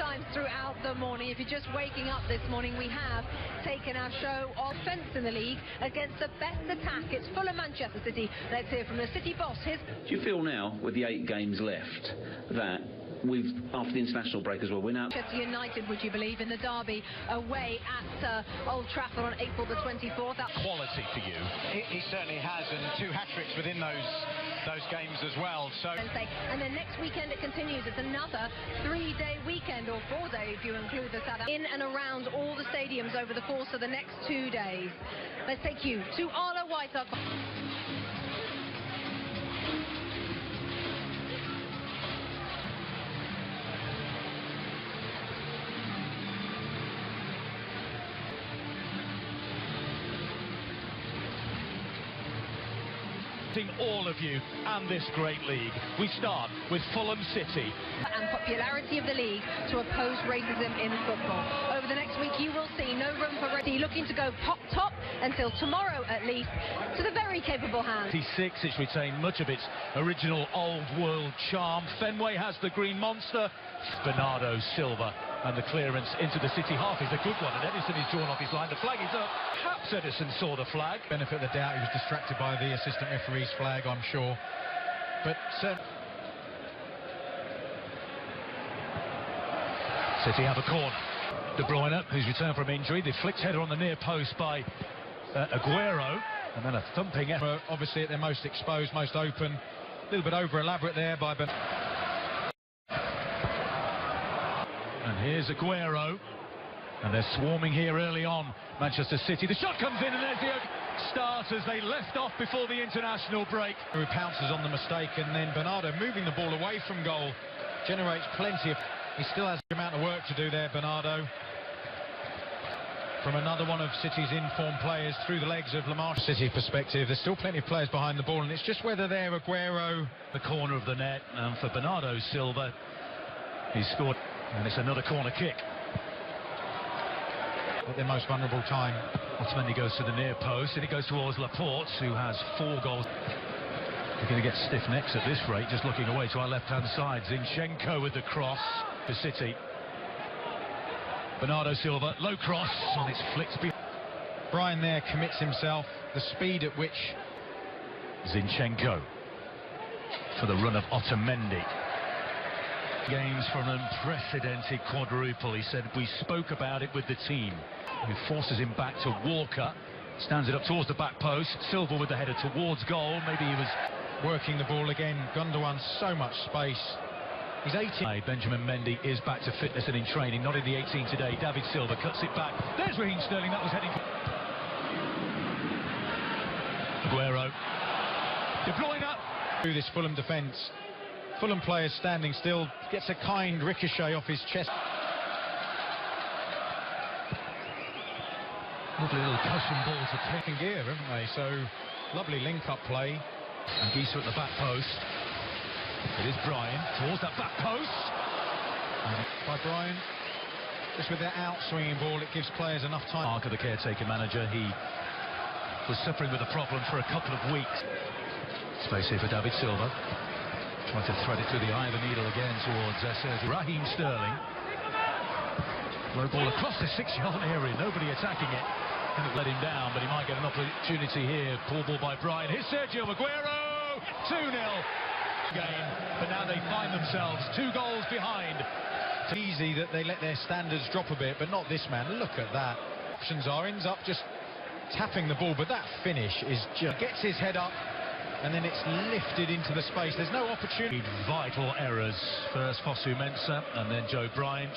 times throughout the morning. If you're just waking up this morning, we have taken our show offense in the league against the best attack. It's Fulham Manchester City. Let's hear from the City boss. Do you feel now, with the 8 games left, that we've, after the international break as well, we're now... Manchester United, would you believe, in the derby away at Old Trafford on April the 24th. Quality for you. He certainly has, and 2 hat-tricks within those games as well. So. And then next weekend it continues. It's another 3-day weekend, or 4-day if you include the Saturday. In and around all the stadiums over the course of the next 2 days. Let's take you to Arlo White. All of you and this great league. We start with Fulham City. And popularity of the league to oppose racism in football. Over the next week you will see no room for racism. Looking to go top until tomorrow at least, to the very capable hands. 86, it's retained much of its original old world charm. Fenway has the green monster. Bernardo Silva, and the clearance into the City half is a good one, and Edison is drawn off his line. The flag is up. Perhaps Edison saw the flag. Benefit of the doubt, he was distracted by the assistant referee's flag, I'm sure. But City have a corner. De Bruyne, who's returned from injury, the flicked header on the near post by Aguero, and then a thumping effort. Obviously at their most exposed, most open, a little bit over elaborate there by And here's Aguero, and they're swarming here early on, Manchester City. The shot comes in, and there's the starters. They left off before the international break. Who pounces on the mistake, and then Bernardo moving the ball away from goal generates plenty of... He still has an amount of work to do there, Bernardo. From another one of City's informed players through the legs of Lamar. City perspective, there's still plenty of players behind the ball, and it's just whether they're Aguero... The corner of the net, and for Bernardo Silva, he scored, and it's another corner kick. At their most vulnerable time. Otamendi goes to the near post, and it goes towards Laporte, who has 4 goals. We're going to get stiff necks at this rate, just looking away to our left-hand side. Zinchenko with the cross for City. Bernardo Silva, low cross, and it's flicked. Brian there commits himself, the speed at which... Zinchenko for the run of Otamendi. Games for an unprecedented quadruple. He said, we spoke about it with the team. Who forces him back to Walker. Stands it up towards the back post. Silva with the header towards goal. Maybe he was working the ball again. Gundogan, so much space. He's 18. Benjamin Mendy is back to fitness and in training. Not in the 18 today. David Silva cuts it back. There's Raheem Sterling. That was heading for Aguero. De Bruyne through this Fulham defence. Fulham players standing still, gets a kind ricochet off his chest. Lovely little cushion ball to take in gear, haven't they? So, lovely link-up play. And Gisa at the back post. It is Brian towards that back post. By Brian. Just with that out-swinging ball, it gives players enough time. Mark of the caretaker manager, he was suffering with a problem for a couple of weeks. Space here for David Silva. Trying to thread it through the eye of the needle again towards Raheem Sterling. Low ball across the 6-yard area, nobody attacking it. Couldn't let him down, but he might get an opportunity here. Poor ball by Brian. Here's Sergio Aguero! 2-0 game, but now they find themselves 2 goals behind. It's easy that they let their standards drop a bit, but not this man. Look at that. Options are, ends up just tapping the ball, but that finish is just... Gets his head up, and then it's lifted into the space. There's no opportunity. Vital errors. First Fosu Mensah, and then Joe Bryant.